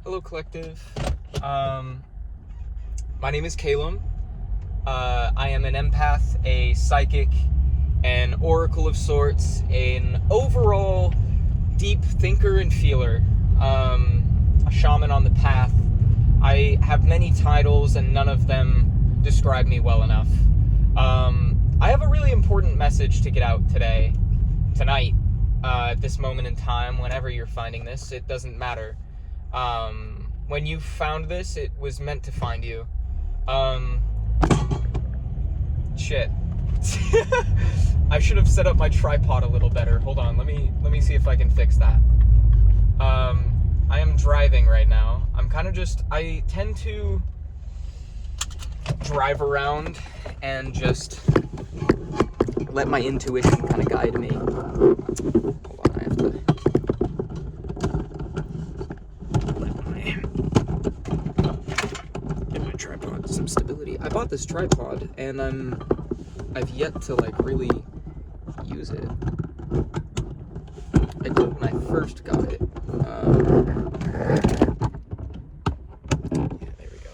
Hello, collective. My name is Calum. I am an empath, a psychic, an oracle of sorts, an overall deep thinker and feeler, a shaman on the path. I have many titles and none of them describe me well enough. I have a really important message to get out tonight, at this moment in time, whenever you're finding this, it doesn't matter. When you found this, it was meant to find you. Shit. I should have set up my tripod a little better. Hold on, let me see if I can fix that. I am driving right now. I tend to drive around and just let my intuition kind of guide me. Hold on, I have to get my tripod some stability. I bought this tripod and I've yet to really use it. I did when I first got it. Yeah, there we go.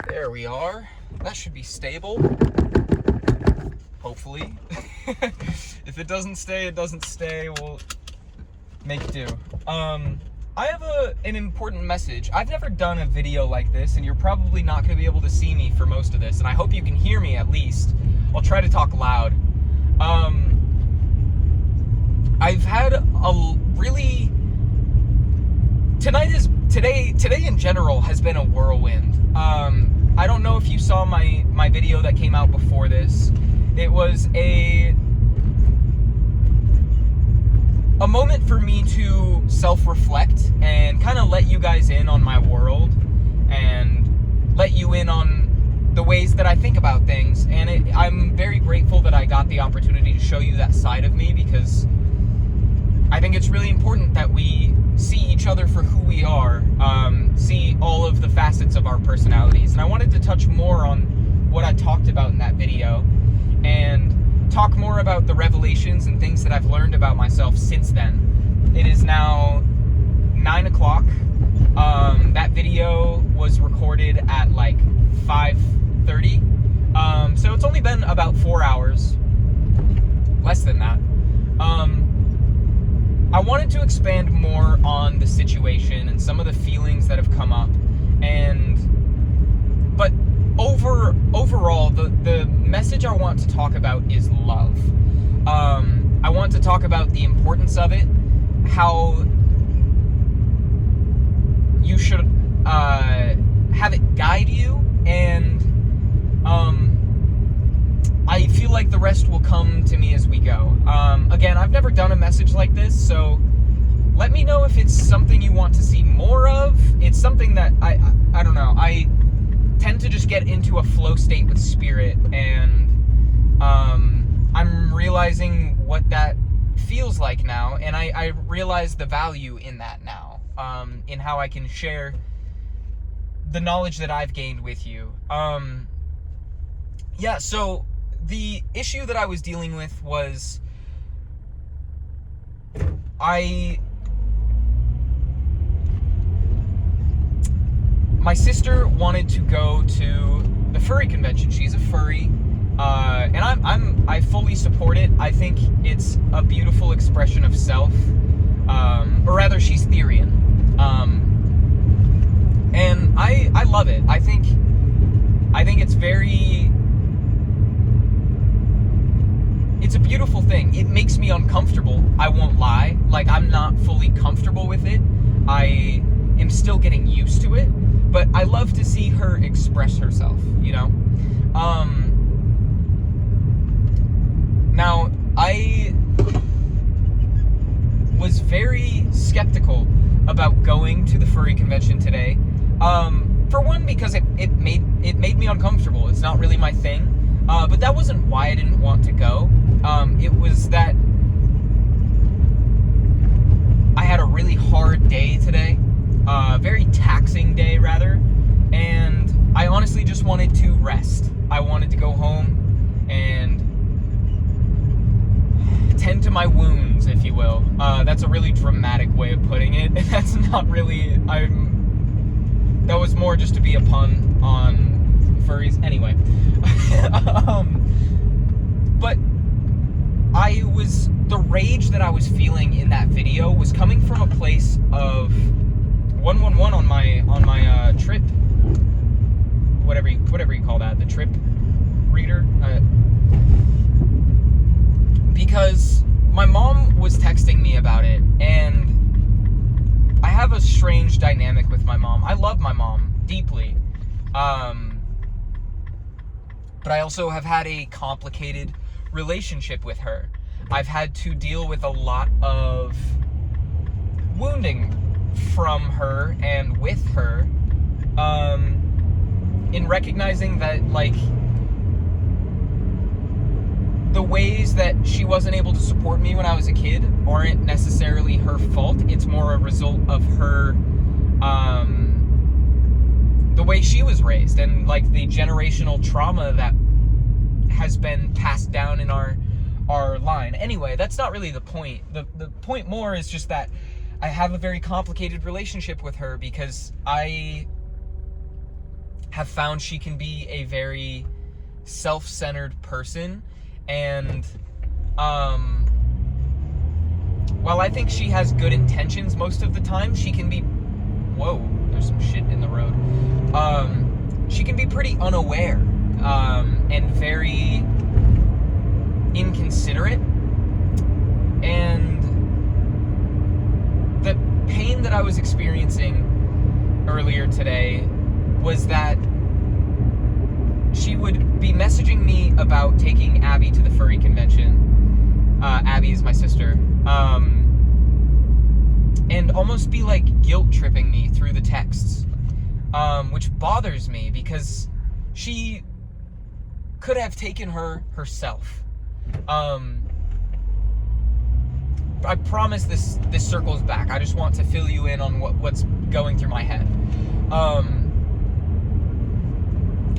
There we are. That should be stable. Hopefully. If it doesn't stay, it doesn't stay. We'll make do. I have an important message. I've never done a video like this, and you're probably not going to be able to see me for most of this, and I hope you can hear me at least. I'll try to talk loud. I've had a really... Today in general has been a whirlwind. I don't know if you saw my video that came out before this. It was a moment for me to self-reflect and kind of let you guys in on my world and let you in on the ways that I think about things. And I'm very grateful that I got the opportunity to show you that side of me, because I think it's really important that we see each other for who we are, see all of the facets of our personalities. And I wanted to touch more on what I talked about in that video and talk more about the revelations and things that I've learned about myself since then. It is now 9 o'clock. That video was recorded at 5:30. So it's only been about 4 hours. Less than that. I wanted to expand more on the situation and some of the feelings that have come up. But overall, the message I want to talk about is love. I want to talk about the importance of it, how you should have it guide you, and I feel like the rest will come to me as we go. Again, I've never done a message like this, so let me know if it's something you want to see more of. It's something that I don't know. I tend to just get into a flow state with spirit, and I'm realizing what that feels like now, and I realize the value in that now, in how I can share the knowledge that I've gained with you. Yeah, so the issue that I was dealing with was my sister wanted to go to the furry convention. She's a furry, and I fully support it. I think it's a beautiful expression of self, or rather, she's Therian, and I love it. I think it's a beautiful thing. It makes me uncomfortable, I won't lie. I'm not fully comfortable with it. I am still getting used to it, but I love to see her express herself, you know? Now, I was very skeptical about going to the furry convention today. For one, because it made me uncomfortable. It's not really my thing. But that wasn't why I didn't want to go. It was that I had a really hard day today. Very taxing day, rather. And I honestly just wanted to rest. I wanted to go home and tend to my wounds, if you will. That's a really dramatic way of putting it. That's not really, that was more just to be a pun on furries. Anyway. But the rage that I was feeling in that video was coming from a place of 111 on my trip, whatever you call that, the trip reader, because my mom was texting me about it, and I have a strange dynamic with my mom. I love my mom deeply, but I also have had a complicated relationship with her. I've had to deal with a lot of wounding from her and with her, in recognizing that, like, the ways that she wasn't able to support me when I was a kid aren't necessarily her fault. It's more a result of her, the way she was raised, and like the generational trauma that has been passed down in our line. Anyway, that's not really the point. The point more is just that I have a very complicated relationship with her, because I have found she can be a very self-centered person, and while I think she has good intentions most of the time, she can be, whoa, there's some shit in the road. She can be pretty unaware, and very inconsiderate, and the pain that I was experiencing earlier today was that she would be messaging me about taking Abby to the furry convention. Abby is my sister. And almost be like guilt tripping me through the texts, which bothers me, because she could have taken her herself. I promise this circles back. I just want to fill you in on what's going through my head.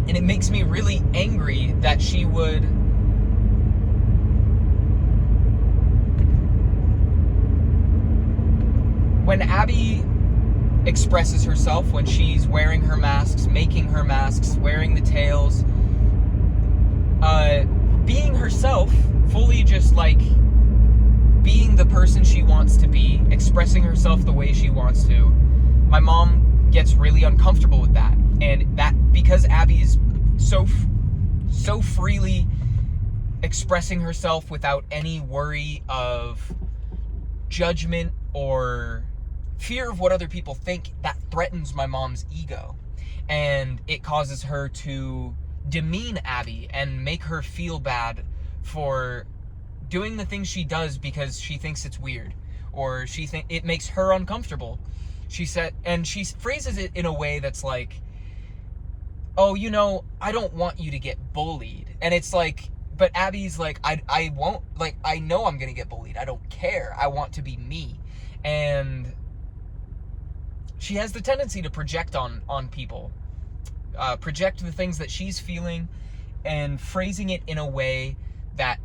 And it makes me really angry that she would when Abby expresses herself, when she's wearing her masks, making her masks, wearing the tails, being herself, fully just like being the person she wants to be, expressing herself the way she wants to, my mom gets really uncomfortable with that. And that, because Abby is so freely expressing herself without any worry of judgment or fear of what other people think, that threatens my mom's ego. And it causes her to demean Abby and make her feel bad for doing the things she does because she thinks it's weird, or it makes her uncomfortable. She said, and she phrases it in a way that's like, oh, you know, I don't want you to get bullied. And it's like, but Abby's like, I won't, like, I know I'm gonna get bullied. I don't care. I want to be me. And she has the tendency to project on people, project the things that she's feeling, and phrasing it in a way that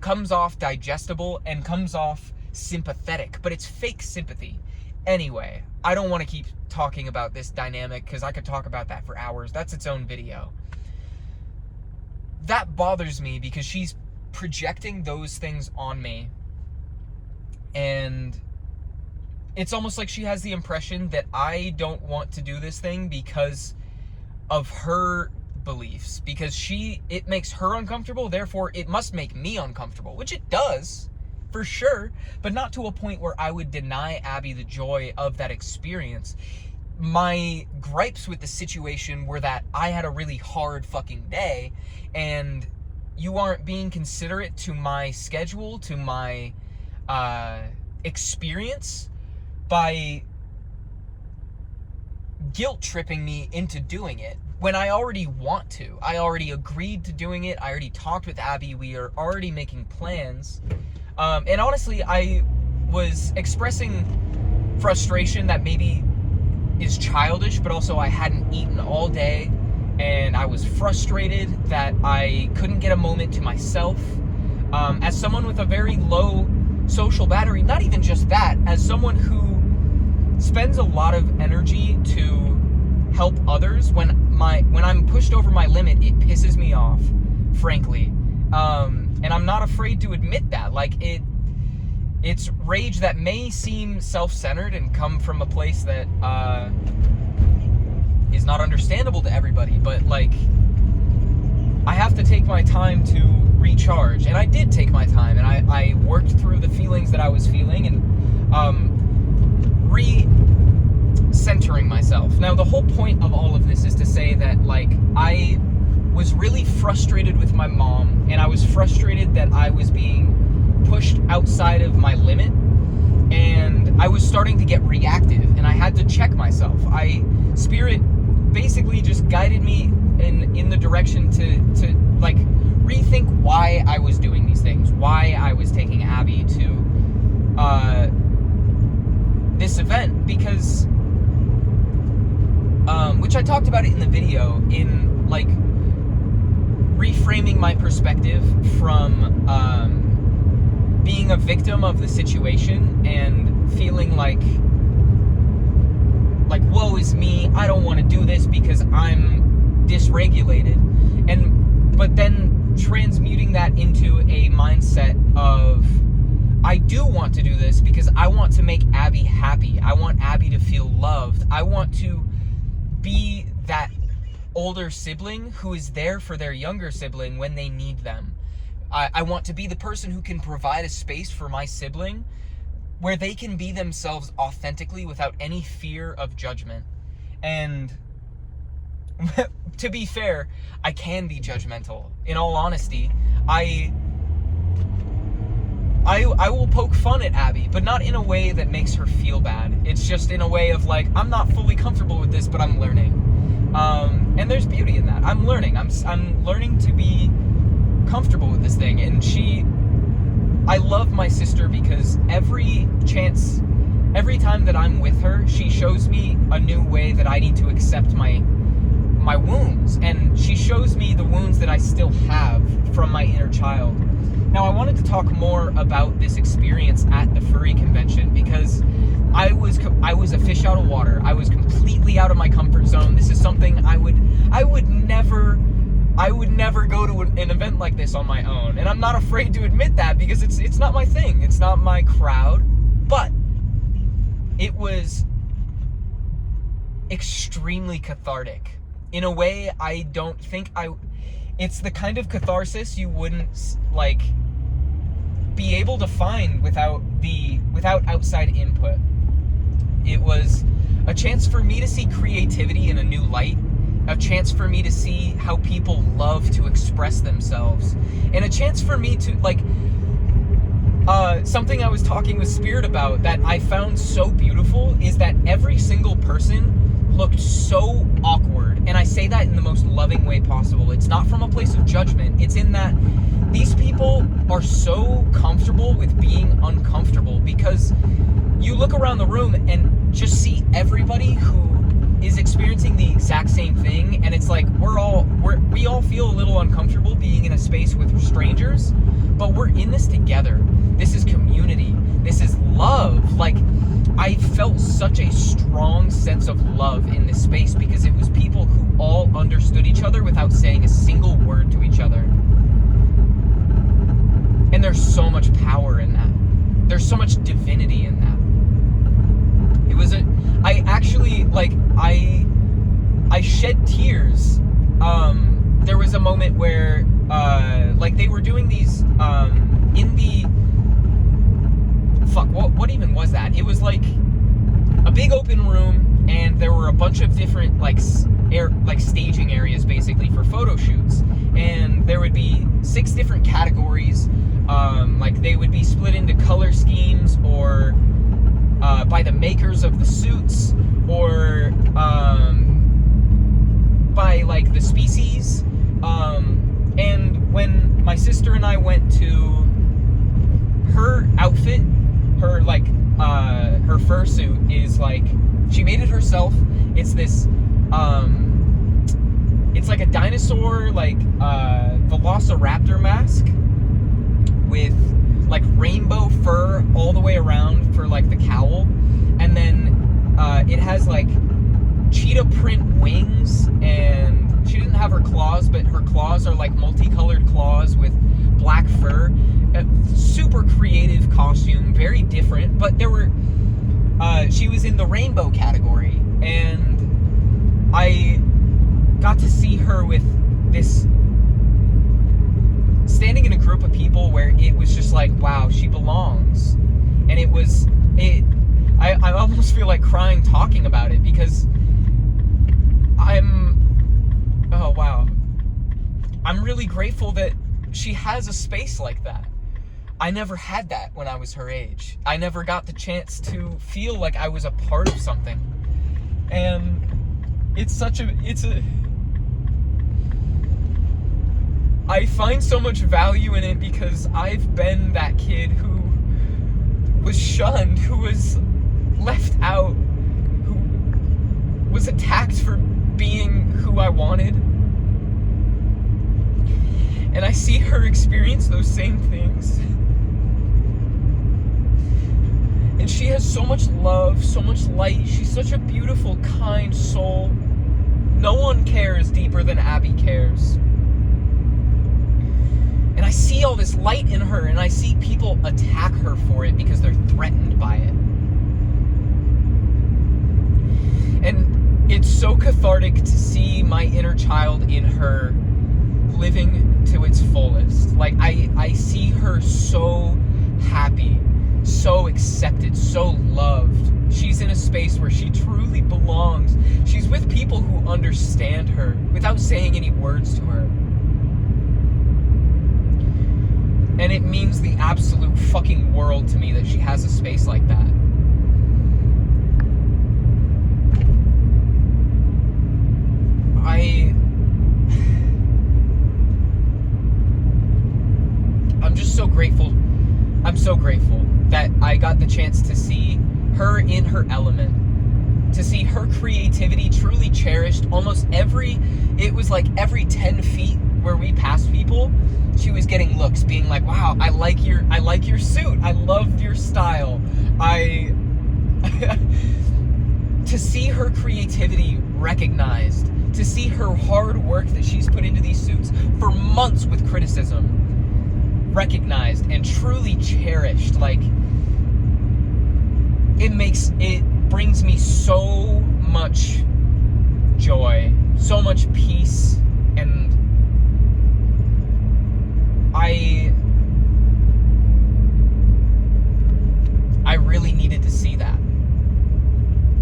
comes off digestible and comes off sympathetic, but it's fake sympathy. Anyway, I don't want to keep talking about this dynamic, because I could talk about that for hours. That's its own video. That bothers me because she's projecting those things on me, and it's almost like she has the impression that I don't want to do this thing because of her beliefs, because it makes her uncomfortable, therefore it must make me uncomfortable, which it does, for sure, but not to a point where I would deny Abby the joy of that experience. My gripes with the situation were that I had a really hard fucking day, and you aren't being considerate to my schedule, to my experience, by guilt tripping me into doing it when I already want to. I already agreed to doing it. I already talked with Abby. We are already making plans. And honestly, I was expressing frustration that maybe is childish, but also I hadn't eaten all day, and I was frustrated that I couldn't get a moment to myself. as someone with a very low social battery, not even just that, as someone who spends a lot of energy to help others, when I'm pushed over my limit, it pisses me off, frankly. And I'm not afraid to admit that. Like, it's rage that may seem self-centered and come from a place that is not understandable to everybody, but like, I have to take my time to recharge, and I did take my time, and I worked through the feelings that I was feeling, and re-centering myself. Now, the whole point of all of this is to say that, like, I was really frustrated with my mom, and I was frustrated that I was being pushed outside of my limit, and I was starting to get reactive, and I had to check myself. Spirit basically just guided me in the direction to like rethink why I was doing these things, why I was taking Abby to this event, because which I talked about it in the video, in like reframing my perspective from being a victim of the situation and feeling like woe is me, I don't want to do this because I'm dysregulated, but then transmuting that into a mindset of, I do want to do this because I want to make Abby happy. I want Abby to feel loved. I want to be that older sibling who is there for their younger sibling when they need them. I want to be the person who can provide a space for my sibling where they can be themselves authentically without any fear of judgment. And to be fair, I can be judgmental. In all honesty, I will poke fun at Abby, but not in a way that makes her feel bad. It's just in a way of like, I'm not fully comfortable with this, but I'm learning. And there's beauty in that. I'm learning. I'm learning to be comfortable with this thing. And I love my sister because every time that I'm with her, she shows me a new way that I need to accept my wounds, and she shows me the wounds that I still have from my inner child. Now, I wanted to talk more about this experience at the furry convention because I was a fish out of water. I was completely out of my comfort zone. This is something I would never go to an event like this on my own, and I'm not afraid to admit that because it's not my thing. It's not my crowd, but it was extremely cathartic in a way I don't think it's the kind of catharsis you wouldn't like be able to find without outside input. It was a chance for me to see creativity in a new light, a chance for me to see how people love to express themselves, and a chance for me to like something I was talking with Spirit about that I found so beautiful is that every single person looked so awkward, and I say that in the most loving way possible. It's not from a place of judgment. It's in that these people are so comfortable with being uncomfortable, because you look around the room and just see everybody who is experiencing the exact same thing, and it's like we all feel a little uncomfortable being in a space with strangers, but we're in this together. This is community. This is love. Like, I felt such a strong sense of love in this space because it was people who all understood each other without saying a single word to each other. And there's so much power in that. There's so much divinity in that. I shed tears. There was a moment where, they were doing these, in the, what even was that? It was like a big open room, and there were a bunch of different, staging areas, basically, for photo shoots. And there would be 6 different categories. They would be split into color schemes, or by the makers of the suits, or by the species. And when my sister and I went to her outfit, her fursuit is she made it herself. It's this it's like a dinosaur velociraptor mask with like rainbow fur all the way around for like the cowl, and then it has like cheetah print wings, and she doesn't have her claws, but her claws are like multicolored claws with black fur. Super creative costume, very different, but there were she was in the rainbow category, and I got to see her with this, standing in a group of people where it was just like, wow, she belongs. And I almost feel like crying talking about it, because I'm really grateful that she has a space like that. I never had that when I was her age. I never got the chance to feel like I was a part of something. And I find so much value in it, because I've been that kid who was shunned, who was left out, who was attacked for being who I wanted. And I see her experience those same things. And she has so much love, so much light. She's such a beautiful, kind soul. No one cares deeper than Abby cares. And I see all this light in her, and I see people attack her for it because they're threatened by it. And it's so cathartic to see my inner child in her living to its fullest. Like, I see her so happy, so accepted, so loved. She's in a space where she truly belongs. She's with people who understand her without saying any words to her. And it means the absolute fucking world to me that she has a space like that. I'm just so grateful. I'm so grateful that I got the chance to see her in her element, to see her creativity truly cherished. It was like every 10 feet where we passed people, she was getting looks, being like, wow, I like your suit, I love your style. To see her creativity recognized, to see her hard work that she's put into these suits for months with criticism recognized and truly cherished, like, it brings me so much joy, so much peace, and I really needed to see that.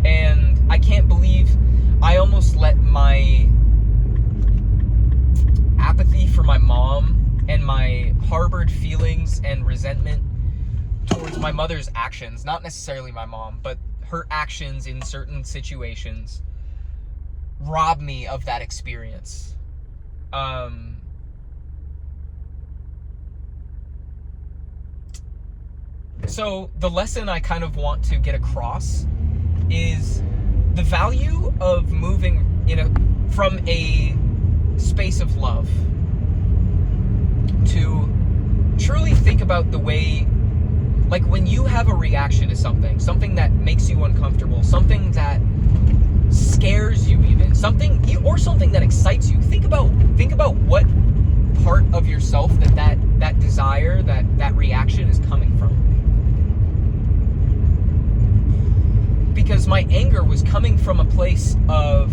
And I can't believe I almost let my apathy for my mom and my harbored feelings and resentment towards my mother's actions, not necessarily my mom, but her actions in certain situations, rob me of that experience. So the lesson I kind of want to get across is the value of moving, from a space of love to truly think about the way, like, when you have a reaction to something that makes you uncomfortable, something that scares you even, something that excites you. Think about what part of yourself that desire, that reaction is coming from. Because my anger was coming from a place of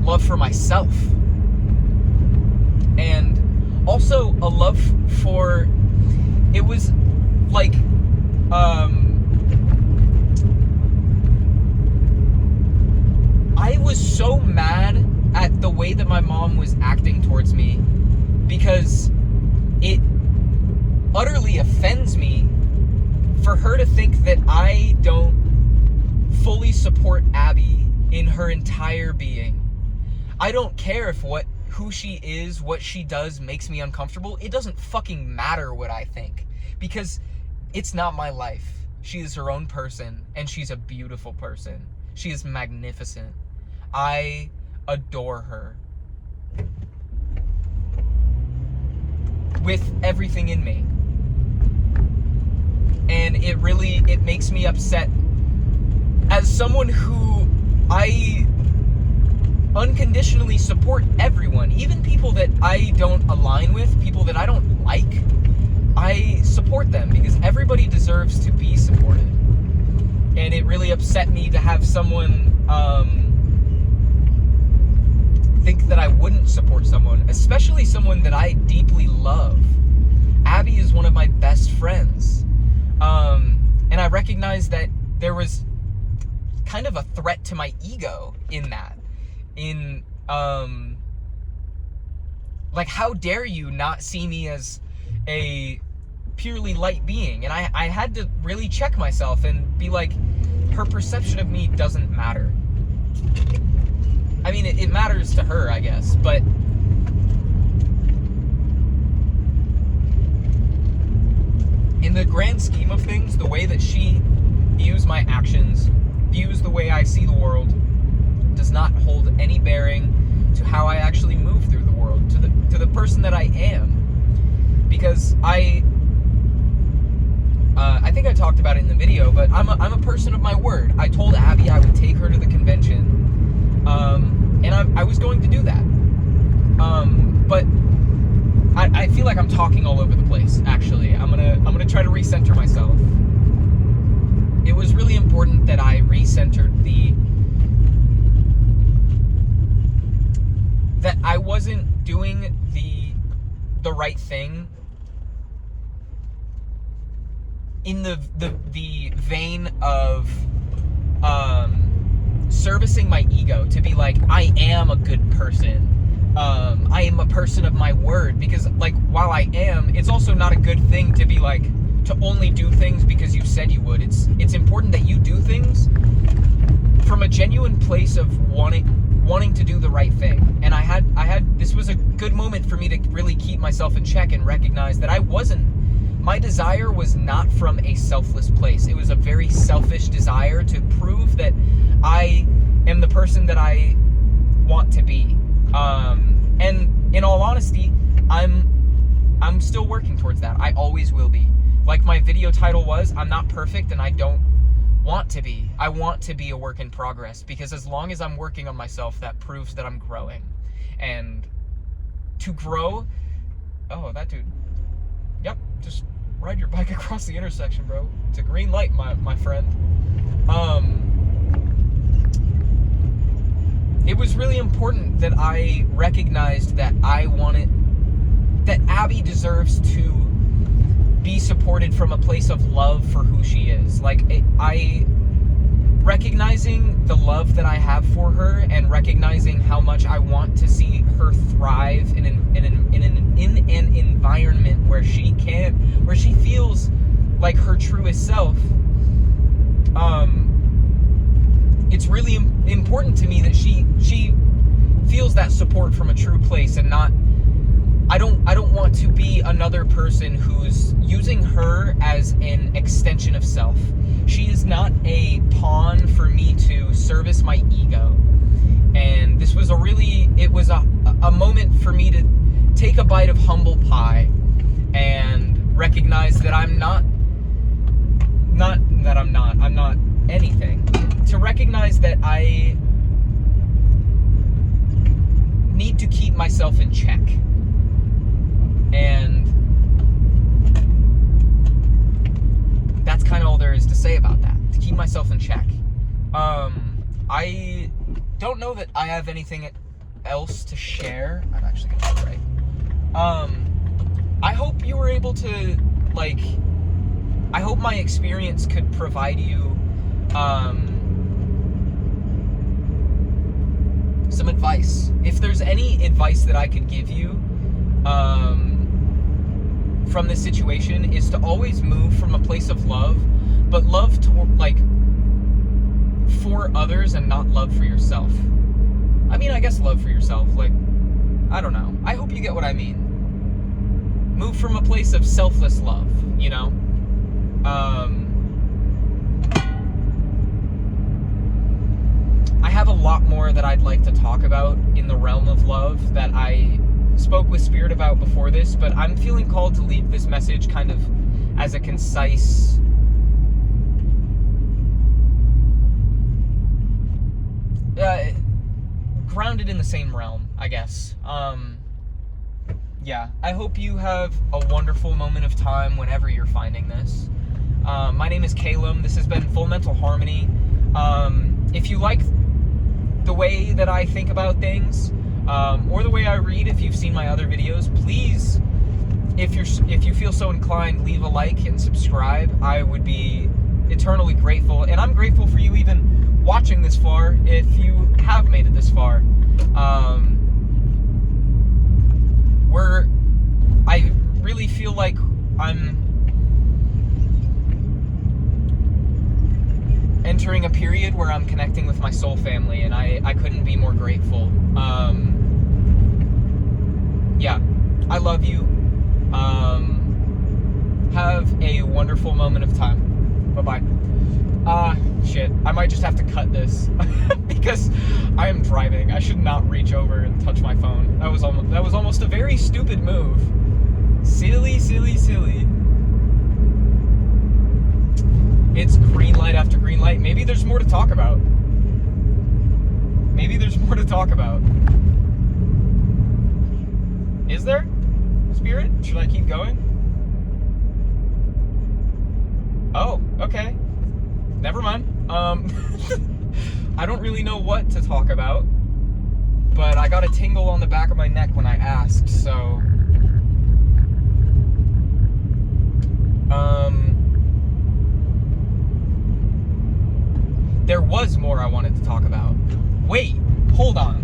love for myself, and also a love for, it was like, I was so mad at the way that my mom was acting towards me, because it utterly offends me for her to think that I don't fully support Abby in her entire being. I don't care if who she is, what she does makes me uncomfortable. It doesn't fucking matter what I think, because it's not my life. She is her own person, and she's a beautiful person. She is magnificent. I adore her. with everything in me. And it makes me upset as someone who I unconditionally support everyone, even people that I don't align with, people that I don't like. I support them because everybody deserves to be supported. And it really upset me to have someone think that I wouldn't support someone, especially someone that I deeply love. Abby is one of my best friends. And I recognize that there was kind of a threat to my ego in that. Like, how dare you not see me as a purely light being? And I had to really check myself and be like, her perception of me doesn't matter. I mean, it matters to her, I guess, but in the grand scheme of things, the way that she views my actions, views the way I see the world, does not hold any bearing to how I actually move through the world, to the person that I am. Because I think I talked about it in the video, but I'm a person of my word. I told Abby I would take her to the convention, and I was going to do that. But I feel like I'm talking all over the place. Actually, I'm gonna try to recenter myself. It was really important that I recentered that I wasn't doing the right thing in the vein of servicing my ego, to be like, I am a good person. I am a person of my word, because, like, while I am, it's also not a good thing to be like, to only do things because you said you would. It's important that you do things from a genuine place of wanting to do the right thing. And I had this was a good moment for me to really keep myself in check and recognize that my desire was not from a selfless place. It was a very selfish desire to prove that I am the person that I want to be. And in all honesty, I'm still working towards that. I always will be. Like my video title was, I'm not perfect and I don't want to be. I want to be a work in progress, because as long as I'm working on myself, that proves that I'm growing. And to grow, oh, that dude. Yep, just ride your bike across the intersection, bro. It's a green light, my friend. It was really important that I recognized that that Abby deserves to be supported from a place of love for who she is. Like, recognizing the love that I have for her, and recognizing how much I want to see her thrive in an environment where she feels like her truest self. It's really important to me that she feels that support from a true place, and not, I don't want to be another person who's using her as an extension of self. She is not a pawn for me to service my ego. And this was a moment for me to take a bite of humble pie and recognize that I'm not anything. To recognize that I need to keep myself in check. And that's kind of all there is to say about that. To keep myself in check. I don't know that I have anything else to share. I'm actually gonna go right. I hope you were able to, like, I hope my experience could provide you some advice. If there's any advice that I could give you from this situation, is to always move from a place of love, but love to, like, for others and not love for yourself. I mean, I guess love for yourself, like, I don't know. I hope you get what I mean. Move from a place of selfless love, you know? I have a lot more that I'd like to talk about in the realm of love that I spoke with Spirit about before this, but I'm feeling called to leave this message kind of as a concise, grounded in the same realm, I guess. Yeah, I hope you have a wonderful moment of time whenever you're finding this. My name is Calum. This has been Full Mental Harmony. If you like the way that I think about things, or the way I read, if you've seen my other videos, please, if you feel so inclined, leave a like and subscribe. I would be eternally grateful, and I'm grateful for you even watching this far, if you have made it this far. I really feel like I'm entering a period where I'm connecting with my soul family, and I couldn't be more grateful. Yeah, I love you. Have a wonderful moment of time. Bye-bye. Shit, I might just have to cut this because I am driving. I should not reach over and touch my phone. That was almost a very stupid move. Silly, silly, silly. It's green light after green light. Maybe there's more to talk about. Maybe there's more to talk about. Is there? Spirit? Should I keep going? Oh, okay. Never mind. I don't really know what to talk about, but I got a tingle on the back of my neck when I asked, so... There was more I wanted to talk about. Wait, hold on.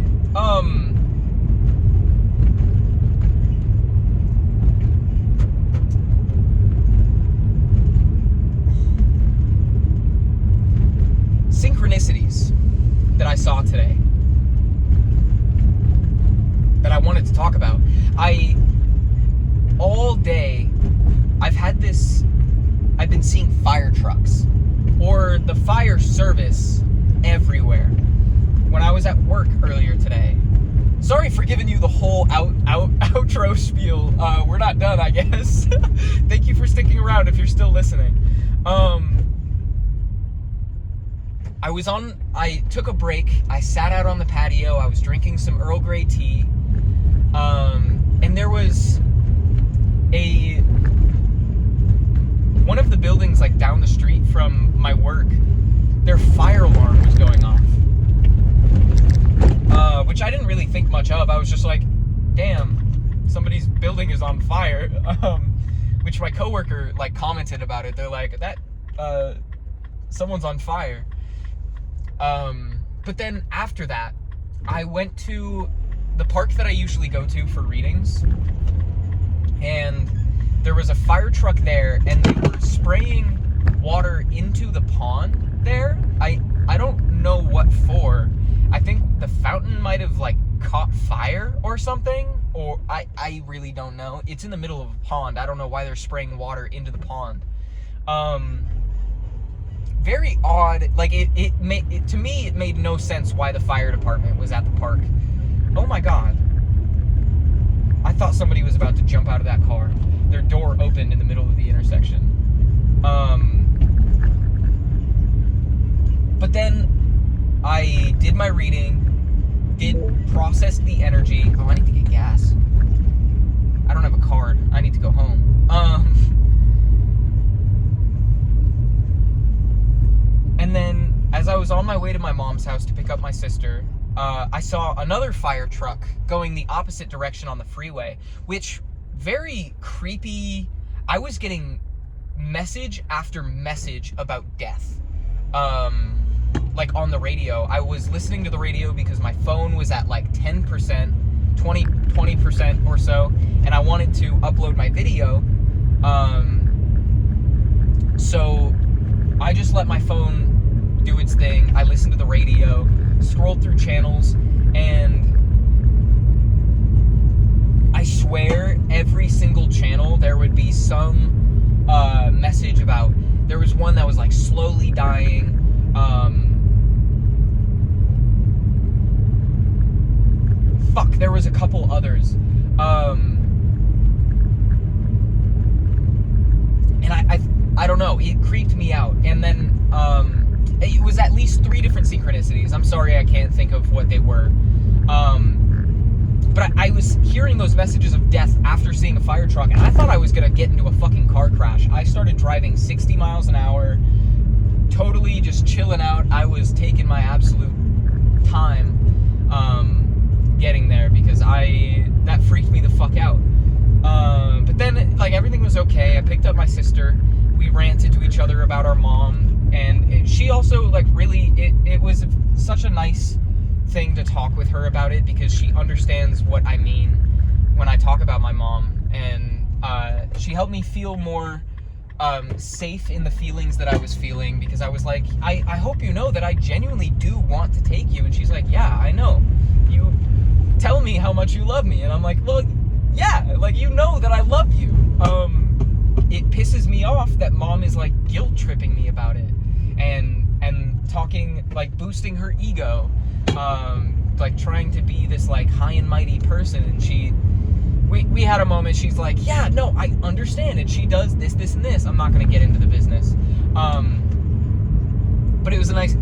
Synchronicities that I saw today that I wanted to talk about. All day, I've been seeing fire trucks, or the fire service, everywhere. When I was at work earlier today. Sorry for giving you the whole outro spiel. We're not done, I guess. Thank you for sticking around if you're still listening. I took a break. I sat out on the patio. I was drinking some Earl Grey tea. And there was one of the buildings like down the street from my work, their fire alarm was going off. Which I didn't really think much of. I was just like, damn, somebody's building is on fire. Which my coworker like commented about it. They're like, someone's on fire. But then after that, I went to the park that I usually go to for readings, and there was a fire truck there, and they were spraying water into the pond there. I don't know what for. I think the fountain might have like caught fire or something, or I really don't know. It's in the middle of a pond. I don't know why they're spraying water into the pond. Very odd. Like to me it made no sense why the fire department was at the park. Oh my god. I thought somebody was about to jump out of that car. Their door opened in the middle of the intersection. But then I did my reading, processed the energy. Oh, I need to get gas. I don't have a card. I need to go home. And then, as I was on my way to my mom's house to pick up my sister, I saw another fire truck going the opposite direction on the freeway, which, very creepy. I was getting message after message about death. Like on the radio. I was listening to the radio because my phone was at like 10%, 20% or so, and I wanted to upload my video. So I just let my phone do its thing. I listened to the radio, scrolled through channels, and I swear every single channel there would be some message about, there was one that was like slowly dying. There was a couple others. synchronicities. I'm sorry I can't think of what they were. But I was hearing those messages of death after seeing a fire truck, and I thought I was going to get into a fucking car crash. I started driving 60 miles an hour, totally just chilling out. I was taking my absolute time getting there because that freaked me the fuck out. But then, like, everything was okay. I picked up my sister. We ranted to each other about our mom, and she also, like, really, it was such a nice thing to talk with her about it because she understands what I mean when I talk about my mom, and she helped me feel more safe in the feelings that I was feeling, because I was like, I hope you know that I genuinely do want to take you. And she's like, yeah, I know, you tell me how much you love me. And I'm like, well, yeah, like, you know that I love you. It pisses me off that mom is, like, guilt tripping me about it and talking, like, boosting her ego, like, trying to be this, like, high and mighty person. And we had a moment. She's like, yeah, no, I understand, and she does this, and this. I'm not gonna get into the business, but it was a nice,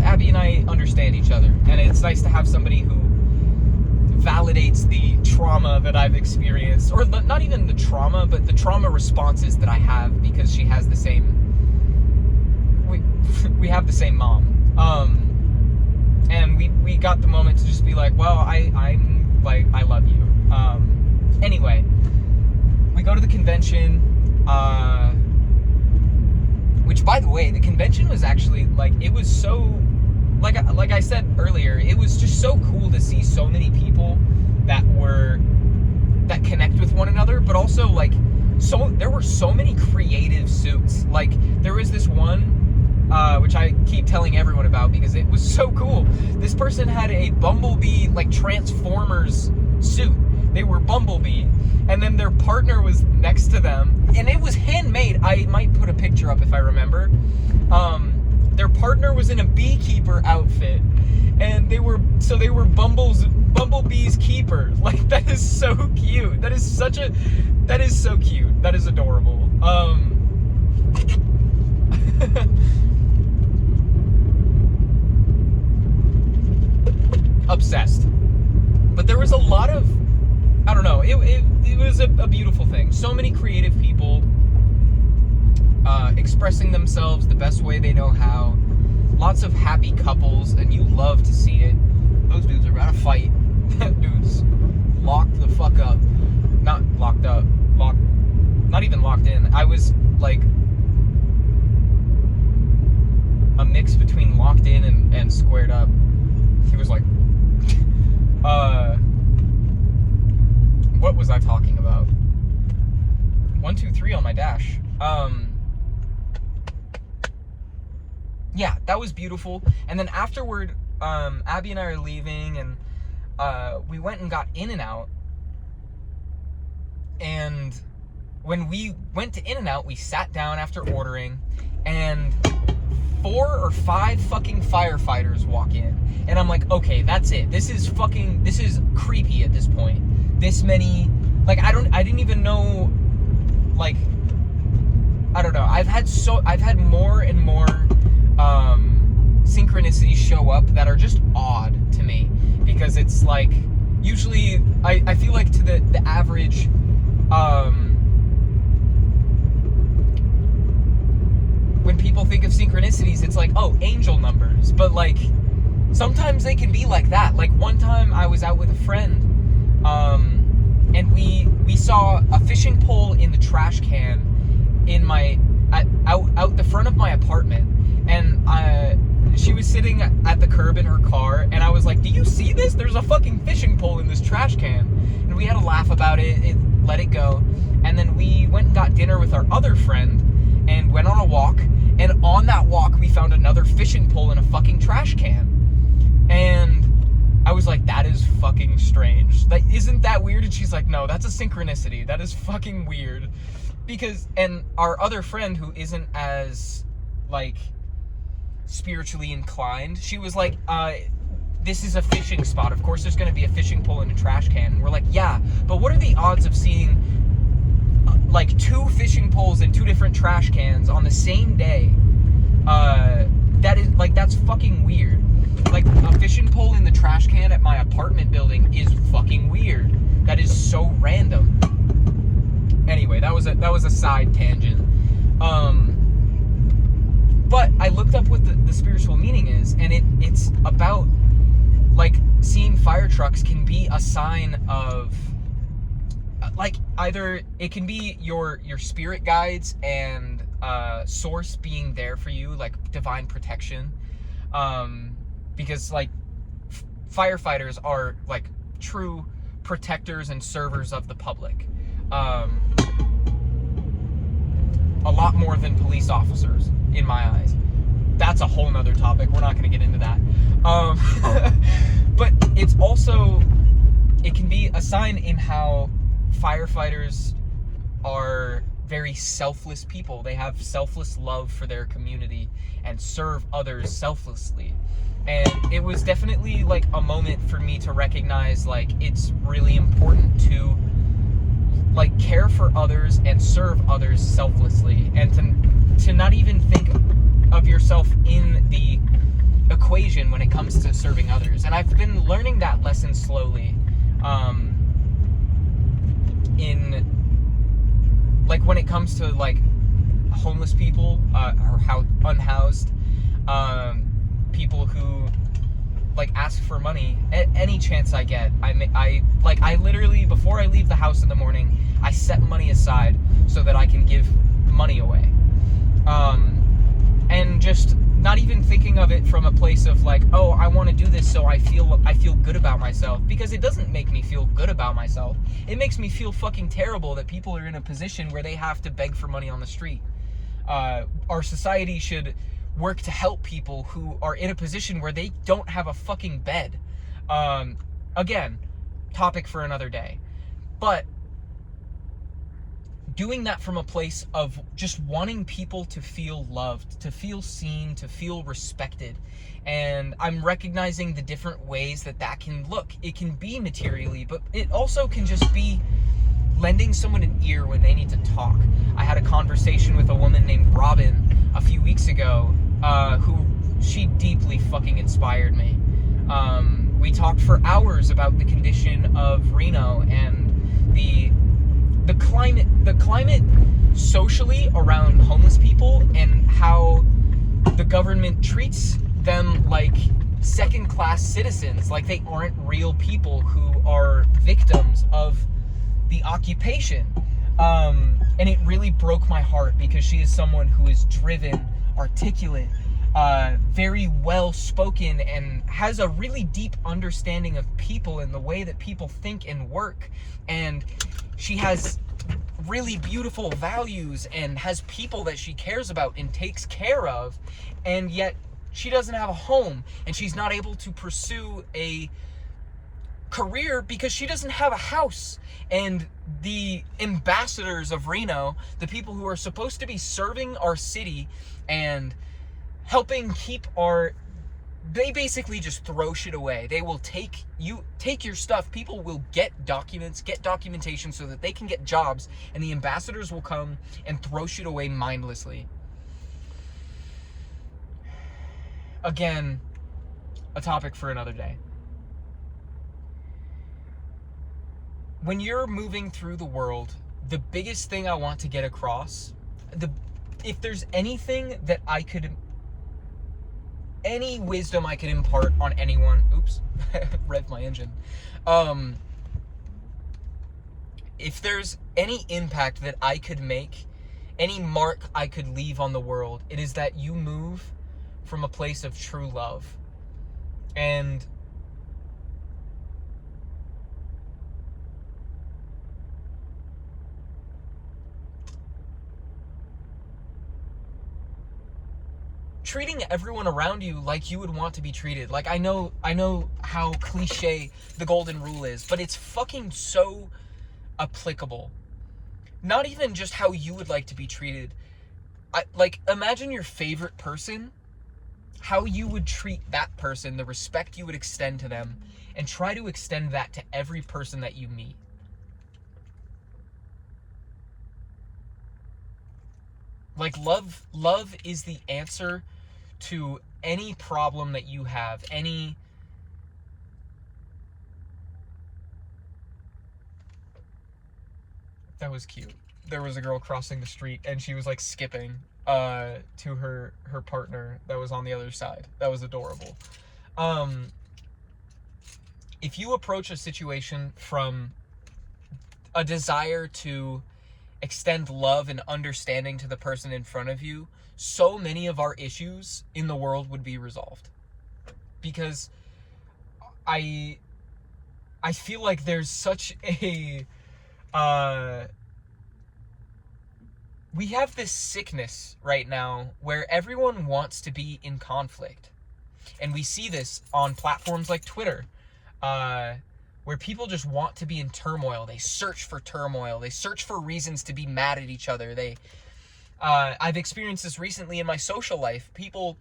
Abby and I understand each other, and it's nice to have somebody who validates the trauma that I've experienced, or not even the trauma, but the trauma responses that I have, because she has the same, we have the same mom, and we got the moment to just be like, well, I'm like, I love you. Anyway, we go to the convention, which, by the way, the convention was actually, like, it was so, like I said earlier, it was just so cool to see so many people that connect with one another, but also, like, there were so many creative suits. Like, there was this one, which I keep telling everyone about because it was so cool. This person had a Bumblebee, like, Transformers suit. They were Bumblebee, and then their partner was next to them, and it was handmade. I might put a picture up if I remember. Their partner was in a beekeeper outfit, and they were Bumblebee's keeper. Like, that is so cute. That is so cute. That is adorable. Obsessed. But there was a lot of, I don't know, it was a beautiful thing. So many creative people expressing themselves the best way they know how. Lots of happy couples, and you love to see it. Those dudes are about to fight. That dude's locked the fuck up. Not locked up. Not even locked in. I was, like, a mix between locked in and squared up. He was like, what was I talking about? 1, 2, 3 on my dash. Yeah, that was beautiful. And then afterward, Abby and I are leaving, and we went and got In-N-Out. And when we went to In-N-Out, we sat down after ordering, and 4 or 5 fucking firefighters walk in. And I'm like, okay, that's it. This is creepy at this point. This many, like, I didn't even know, like, I don't know. I've had more and more synchronicities show up that are just odd to me, because it's like, usually I feel like to the average when people think of synchronicities, it's like, oh, angel numbers. But, like, sometimes they can be like that. Like, one time I was out with a friend, and we saw a fishing pole in the trash can out the front of my apartment, and she was sitting at the curb in her car, and I was like, do you see this? There's a fucking fishing pole in this trash can. And we had a laugh about it, let it go, and then we went and got dinner with our other friend, and went on a walk, and on that walk we found another fishing pole in a fucking trash can. And I was like, that is fucking strange. Like, isn't that weird? And she's like, no, that's a synchronicity. That is fucking weird. Because, and our other friend, who isn't as, like, spiritually inclined, she was like, this is a fishing spot. Of course there's going to be a fishing pole in a trash can. And we're like, yeah, but what are the odds of seeing, like, 2 fishing poles in 2 different trash cans on the same day? fucking weird. Like, a fishing pole in the trash can at my apartment building is fucking weird. That is so random. Anyway, that was a side tangent. But I looked up what the spiritual meaning is, and it's about, like, seeing fire trucks can be a sign of, like, either it can be your spirit guides and source being there for you, like divine protection, because, like, firefighters are, like, true protectors and servers of the public, a lot more than police officers, in my eyes. That's a whole nother topic. We're not going to get into that. But it's also, it can be a sign in how firefighters are very selfless people. They have selfless love for their community and serve others selflessly. And it was definitely, like, a moment for me to recognize, like, it's really important to, like, care for others and serve others selflessly, and to not even think of yourself in the equation when it comes to serving others. And I've been learning that lesson slowly, in, like, when it comes to, like, homeless people, or unhoused, people who, like, ask for money any chance I get. I literally, before I leave the house in the morning, I set money aside so that I can give money away. And just not even thinking of it from a place of, like, oh, I want to do this so I feel good about myself, because it doesn't make me feel good about myself. It makes me feel fucking terrible that people are in a position where they have to beg for money on the street. Our society should work to help people who are in a position where they don't have a fucking bed. Again, topic for another day. But doing that from a place of just wanting people to feel loved, to feel seen, to feel respected. And I'm recognizing the different ways that can look. It can be materially, but it also can just be lending someone an ear when they need to talk. I had a conversation with a woman named Robin a few weeks ago, who, she deeply fucking inspired me. We talked for hours about the condition of Reno and the climate socially around homeless people, and how the government treats them like second-class citizens, like they aren't real people who are victims of the occupation. And it really broke my heart, because she is someone who is driven, articulate, very well spoken, and has a really deep understanding of people and the way that people think and work. And she has really beautiful values and has people that she cares about and takes care of, and yet she doesn't have a home, and she's not able to pursue a career because she doesn't have a house. And the ambassadors of Reno, the people who are supposed to be serving our city and helping keep they basically just throw shit away. They will take your stuff. People will get documentation so that they can get jobs, and the ambassadors will come and throw shit away mindlessly. Again, a topic for another day. When you're moving through the world, the biggest thing I want to get across, if there's anything that any wisdom I could impart on anyone, oops, rev my engine. If there's any impact that I could make, any mark I could leave on the world, it is that you move from a place of true love. And treating everyone around you like you would want to be treated. Like, I know how cliche the golden rule is, but it's fucking so applicable. Not even just how you would like to be treated. Imagine your favorite person, how you would treat that person, the respect you would extend to them, and try to extend that to every person that you meet. Like, love is the answer to any problem that you have, that was cute. There was a girl crossing the street and she was like skipping to her partner that was on the other side. That was adorable. If you approach a situation from a desire to extend love and understanding to the person in front of you, so many of our issues in the world would be resolved. Because I feel like there's such a we have this sickness right now where everyone wants to be in conflict. And we see this on platforms like Twitter, where people just want to be in turmoil. They search for turmoil. They search for reasons to be mad at each other. I've experienced this recently in my social life. People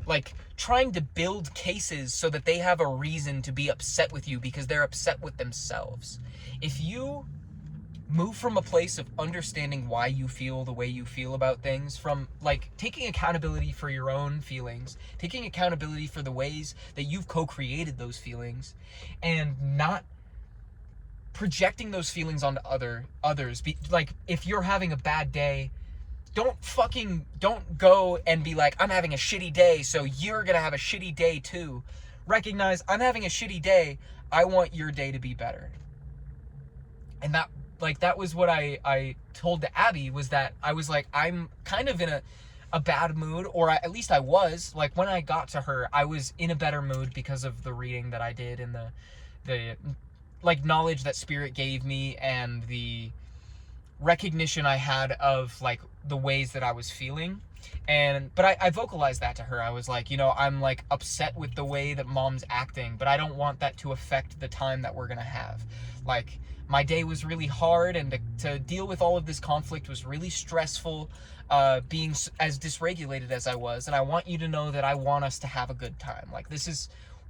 like trying to build cases so that they have a reason to be upset with you because they're upset with themselves. If you move from a place of understanding why you feel the way you feel about things, from like taking accountability for your own feelings, taking accountability for the ways that you've co-created those feelings, and not projecting those feelings onto others. Like if you're having a bad day, don't go and be like, I'm having a shitty day, so you're gonna have a shitty day too. Recognize, I'm having a shitty day, I want your day to be better. And that was what I told to Abby, was that I was like, I'm kind of in a bad mood, or at least I was. Like when I got to her, I was in a better mood because of the reading that I did and the like knowledge that Spirit gave me and the recognition I had of like the ways that I was feeling. But I vocalized that to her. I was like, I'm like upset with the way that Mom's acting, but I don't want that to affect the time that we're gonna have. Like, my day was really hard, and to deal with all of this conflict was really stressful, being as dysregulated as I was, and I want you to know that I want us to have a good time. Like,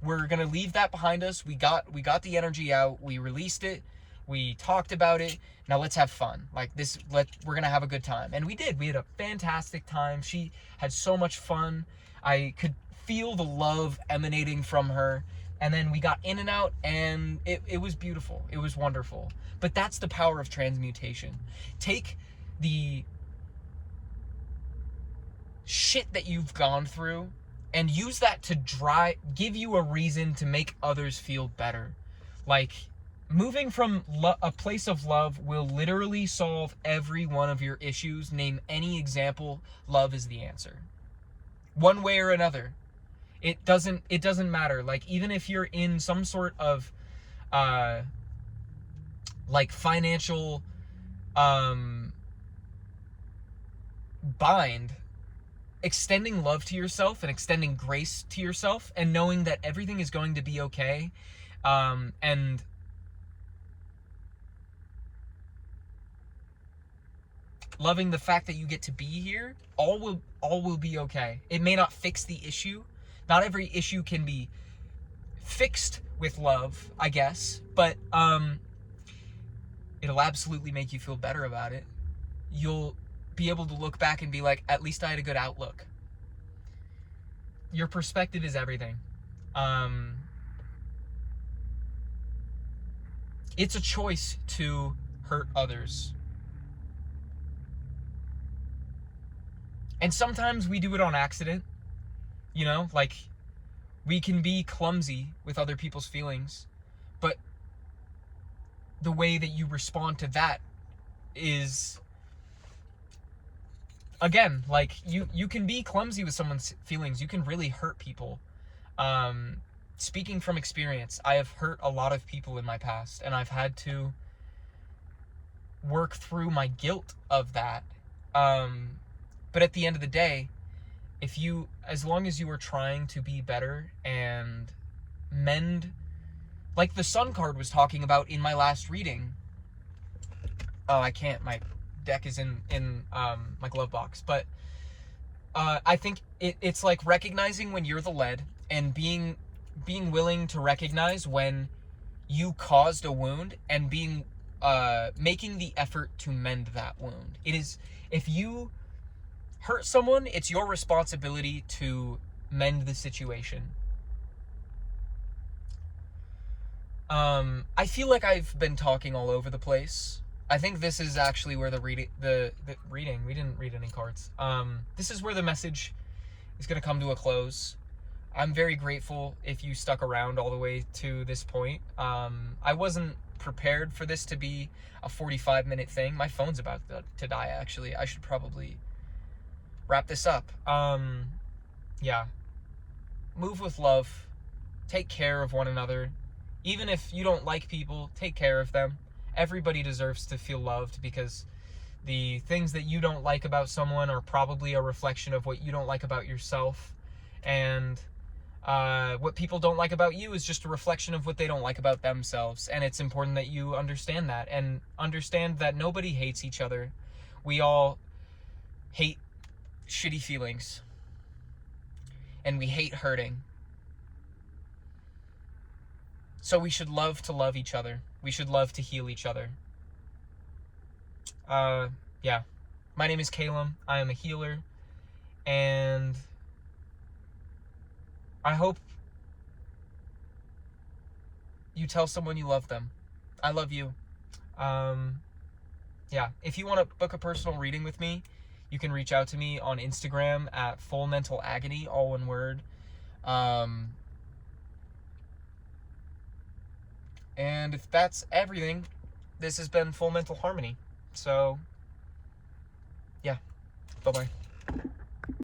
we're gonna leave that behind us. We got the energy out, we released it, we talked about it, now let's have fun. Like we're gonna have a good time. And we did. We had a fantastic time. She had so much fun. I could feel the love emanating from her. And then we got in and out, and it was beautiful. It was wonderful. But that's the power of transmutation. Take the shit that you've gone through and use that to give you a reason to make others feel better. Like, moving from a place of love will literally solve every one of your issues. Name any example, love is the answer. One way or another. It doesn't matter. Like, even if you're in some sort of like financial bind, extending love to yourself and extending grace to yourself and knowing that everything is going to be okay, and loving the fact that you get to be here, all will be okay. It may not fix the issue. Not every issue can be fixed with love, I guess, but it'll absolutely make you feel better about it. You'll be able to look back and be like, at least I had a good outlook. Your perspective is everything. It's a choice to hurt others. And sometimes we do it on accident. Like, we can be clumsy with other people's feelings, but the way that you respond to that is, again, like, you can be clumsy with someone's feelings. You can really hurt people. Speaking from experience, I have hurt a lot of people in my past, and I've had to work through my guilt of that. But at the end of the day, as long as you are trying to be better and mend, like the Sun card was talking about in my last reading. Oh, I can't, my deck is in my glove box, but I think it's like recognizing when you're the lead and being willing to recognize when you caused a wound and making the effort to mend that wound. It is, if you hurt someone, it's your responsibility to mend the situation. I feel like I've been talking all over the place. I think this is actually where the reading, we didn't read any cards. This is where the message is going to come to a close. I'm very grateful if you stuck around all the way to this point. I wasn't prepared for this to be a 45-minute thing. My phone's about to die, actually. I should probably wrap this up. Yeah. Move with love. Take care of one another. Even if you don't like people, take care of them. Everybody deserves to feel loved, because the things that you don't like about someone are probably a reflection of what you don't like about yourself. And what people don't like about you is just a reflection of what they don't like about themselves. And it's important that you understand that, and understand that nobody hates each other. We all hate shitty feelings, and we hate hurting. So we should love to love each other. We should love to heal each other. Yeah. My name is Calum. I am a healer. And I hope you tell someone you love them. I love you. Yeah. If you want to book a personal reading with me, you can reach out to me on Instagram at Full Mental Agony, all one word. And if that's everything, this has been Full Mental Harmony. So, yeah. Bye-bye.